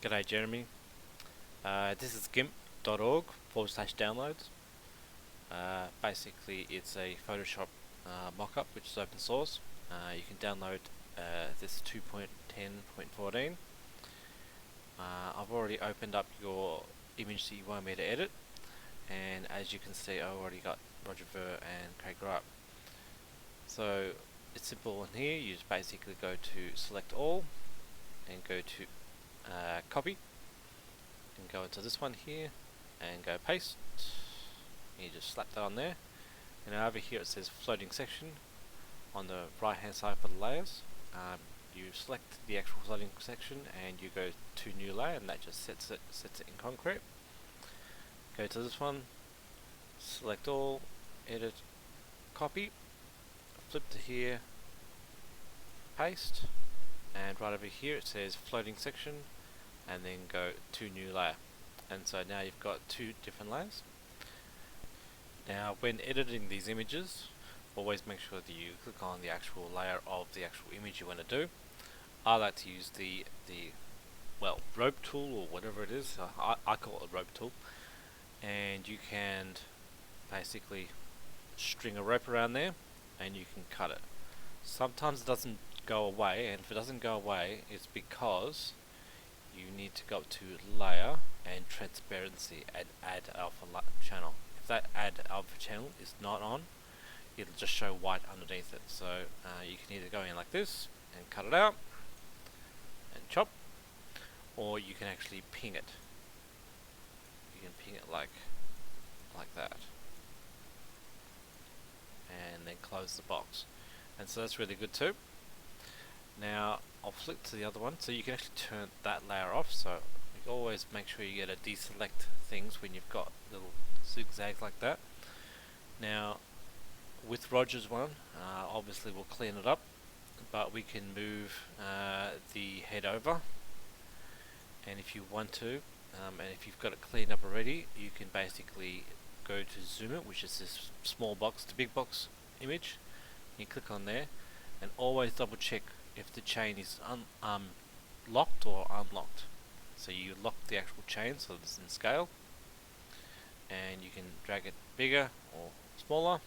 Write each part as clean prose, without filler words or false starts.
G'day Jeremy. This is gimp.org/downloads. Basically, it's a Photoshop mockup which is open source. You can download this 2.10.14. I've already opened up your image that you want me to edit, and as you can see, I've already got Roger Ver and Craig Wright. So it's simple in here. You just basically go to select all and go to copy, and go into this one here and go paste. You just slap that on there, and over here it says floating section on the right hand side for the layers. You select the actual floating section and you go to new layer, and that just sets it in concrete. Go to this one, select all, edit, copy, flip to here, paste, and right over here it says floating section, and then go to new layer. And so now you've got two different layers. Now when editing these images, always make sure that you click on the actual layer of the actual image you want to do. I like to use the rope tool, or whatever it is. I call it a rope tool, and you can basically string a rope around there and you can cut it. Sometimes it doesn't go away, and if it doesn't go away, it's because you need to go to layer and transparency and add alpha channel. If that add alpha channel is not on, it'll just show white underneath it. So you can either go in like this and cut it out and chop, or you can actually ping it. You can ping it like that, and then close the box. And so that's really good too. Now I'll flick to the other one, so you can actually turn that layer off. So you always make sure you get a deselect things when you've got little zigzags like that. Now with Roger's one, obviously we'll clean it up, but we can move the head over, and if you want to, and if you've got it cleaned up already, you can basically go to zoom it, which is this small box to big box image. You click on there, and always double check if the chain is locked or unlocked. So you lock the actual chain so it's in scale, and you can drag it bigger or smaller,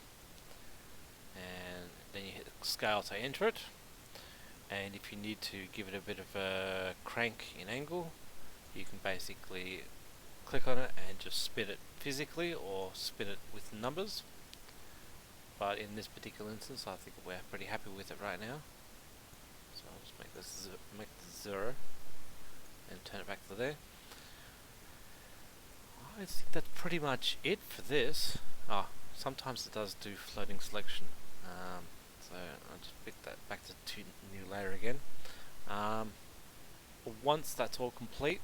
and then you hit scale to enter it. And if you need to give it a bit of a crank in angle, you can basically click on it and just spin it physically or spin it with numbers. But in this particular instance, I think we're pretty happy with it right now. So I'll just make this zero and turn it back to there. I think that's pretty much it for this. Sometimes it does do floating selection. So I'll just pick that back to new layer again. Once that's all complete,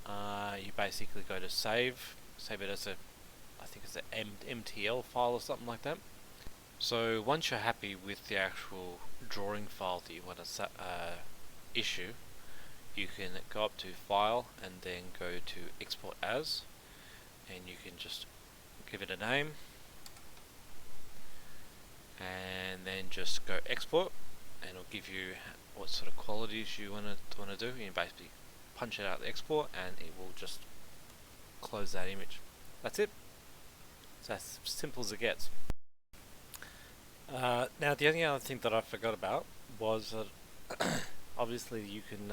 you basically go to save it as I think it's an MTL file or something like that. So once you're happy with the actual drawing file that you want to issue, you can go up to File and then go to Export As, and you can just give it a name, and then just go Export, and it'll give you what sort of qualities you want to do. You can basically punch it out the export, and it will just close that image. That's it. It's as simple as it gets. Now the only other thing that I forgot about was that obviously you can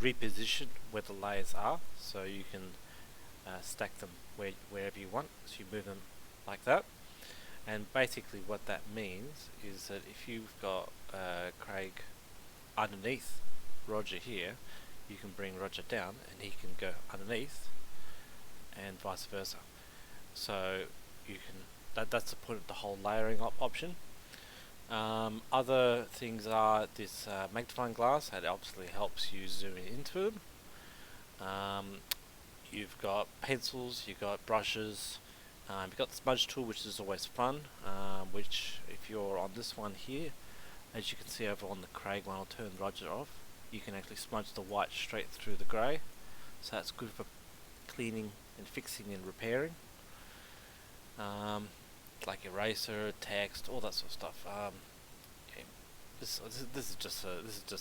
reposition where the layers are, so you can stack them wherever you want. So you move them like that, and basically what that means is that if you've got Craig underneath Roger here, you can bring Roger down and he can go underneath, and vice versa. So you can that's the point of the whole layering option. Other things are this magnifying glass, that obviously helps you zoom into them. You've got pencils, you've got brushes, you've got the smudge tool, which is always fun, which if you're on this one here, as you can see over on the Craig one, I'll turn Roger off, you can actually smudge the white straight through the grey, so that's good for cleaning and fixing and repairing. Like eraser, text, all that sort of stuff. This is just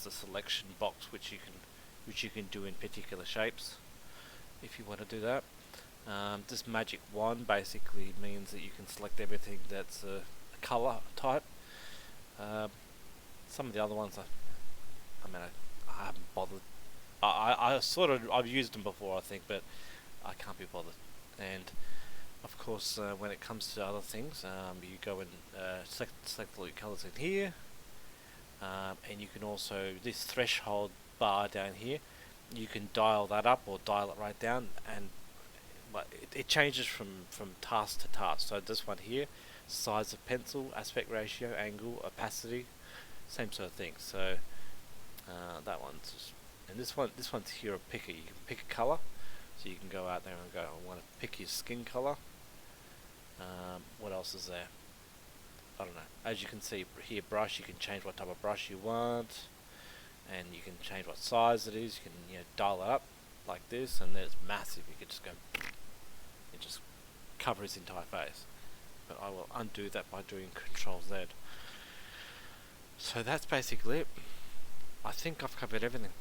a selection box which you can which you can do in particular shapes if you want to do that. This magic wand basically means that you can select everything that's a color type. Some of the other ones, I haven't bothered. I've used them before, I think, but I can't be bothered. And of course, when it comes to other things, you go and select all your colors in here, and you can also, this threshold bar down here, you can dial that up or dial it right down, and it changes from task to task. So this one here, size of pencil, aspect ratio, angle, opacity, same sort of thing. So that one's just, and this one's here a picker. You can pick a color, so you can go out there and go, I want to pick your skin color. What else is there? I don't know. As you can see here, brush, you can change what type of brush you want, and you can change what size it is. You can dial it up like this, and then it's massive. You can just go, it just covers his entire face. But I will undo that by doing Control Z. So that's basically it. I think I've covered everything.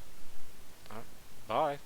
Alright, bye.